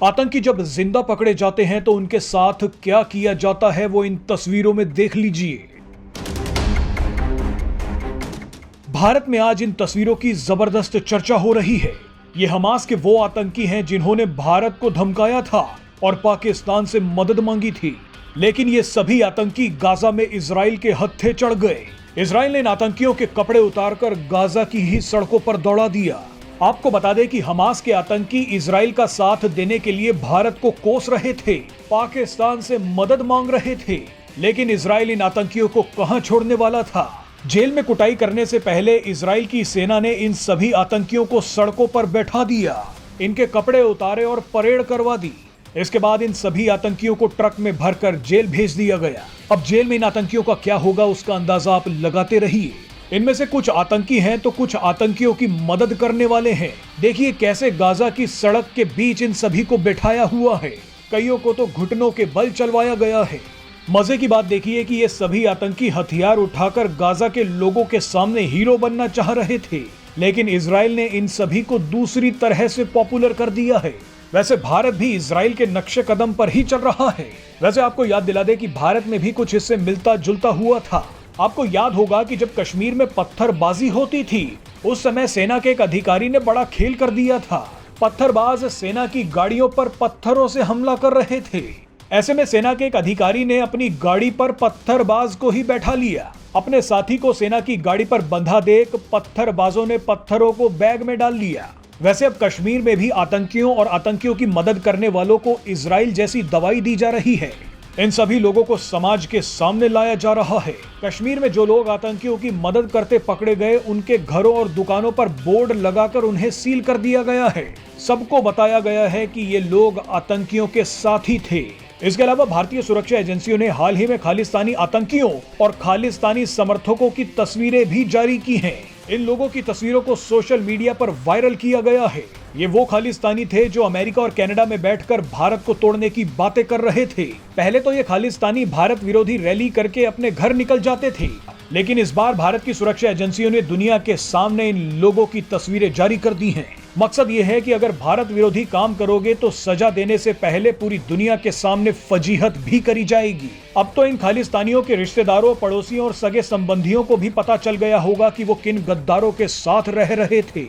आतंकी जब जिंदा पकड़े जाते हैं तो उनके साथ क्या किया जाता है वो इन तस्वीरों में देख लीजिए। भारत में आज इन तस्वीरों की जबरदस्त चर्चा हो रही है। ये हमास के वो आतंकी हैं जिन्होंने भारत को धमकाया था और पाकिस्तान से मदद मांगी थी, लेकिन ये सभी आतंकी गाजा में इजराइल के हत्थे चढ़ गए। इजराइल ने इन आतंकियों के कपड़े उतारकर गाजा की ही सड़कों पर दौड़ा दिया। आपको बता दें कि हमास के आतंकी इजराइल का साथ देने के लिए भारत को कोस रहे थे, पाकिस्तान से मदद मांग रहे थे, लेकिन इजराइल इन आतंकियों को कहां छोड़ने वाला था। जेल में कुटाई करने से पहले इजराइल की सेना ने इन सभी आतंकियों को सड़कों पर बैठा दिया, इनके कपड़े उतारे और परेड करवा दी। इसके बाद इन सभी आतंकियों को ट्रक में भरकर जेल भेज दिया गया। अब जेल में इन आतंकियों का क्या होगा उसका अंदाजा आप लगाते रहिए। इनमें से कुछ आतंकी हैं तो कुछ आतंकियों की मदद करने वाले हैं। देखिए कैसे गाजा की सड़क के बीच इन सभी को बैठाया हुआ है, कईयों को तो घुटनों के बल चलवाया गया है। मजे की बात देखिए कि ये सभी आतंकी हथियार उठाकर गाजा के लोगों के सामने हीरो बनना चाह रहे थे, लेकिन इजराइल ने इन सभी को दूसरी तरह से पॉपुलर कर दिया है। वैसे भारत भी इजराइल के नक्शे कदम पर ही चल रहा है। वैसे आपको याद दिला दे कि भारत में भी कुछ इससे मिलता जुलता हुआ था। आपको याद होगा कि जब कश्मीर में पत्थरबाजी होती थी उस समय सेना के एक अधिकारी ने बड़ा खेल कर दिया था। पत्थरबाज सेना की गाड़ियों पर पत्थरों से हमला कर रहे थे। ऐसे में सेना के एक अधिकारी ने अपनी गाड़ी पर पत्थरबाज को ही बैठा लिया। अपने साथी को सेना की गाड़ी पर बंधा देख पत्थरबाजों ने पत्थरों को बैग में डाल लिया। वैसे अब कश्मीर में भी आतंकियों और आतंकियों की मदद करने वालों को इजराइल जैसी दवाई दी जा रही है। इन सभी लोगों को समाज के सामने लाया जा रहा है। कश्मीर में जो लोग आतंकियों की मदद करते पकड़े गए, उनके घरों और दुकानों पर बोर्ड लगाकर उन्हें सील कर दिया गया है। सबको बताया गया है कि ये लोग आतंकियों के साथी थे। इसके अलावा भारतीय सुरक्षा एजेंसियों ने हाल ही में खालिस्तानी आतंकियों और खालिस्तानी समर्थकों की तस्वीरें भी जारी की हैं। इन लोगों की तस्वीरों को सोशल मीडिया पर वायरल किया गया है। ये वो खालिस्तानी थे जो अमेरिका और कनाडा में बैठकर भारत को तोड़ने की बातें कर रहे थे। पहले तो ये खालिस्तानी भारत विरोधी रैली करके अपने घर निकल जाते थे, लेकिन इस बार भारत की सुरक्षा एजेंसियों ने दुनिया के सामने इन लोगों की तस्वीरें जारी कर दी हैं। मकसद ये है कि अगर भारत विरोधी काम करोगे तो सजा देने से पहले पूरी दुनिया के सामने फजीहत भी करी जाएगी। अब तो इन खालिस्तानियों के रिश्तेदारों, पड़ोसियों और सगे संबंधियों को भी पता चल गया होगा कि वो किन गद्दारों के साथ रह रहे थे।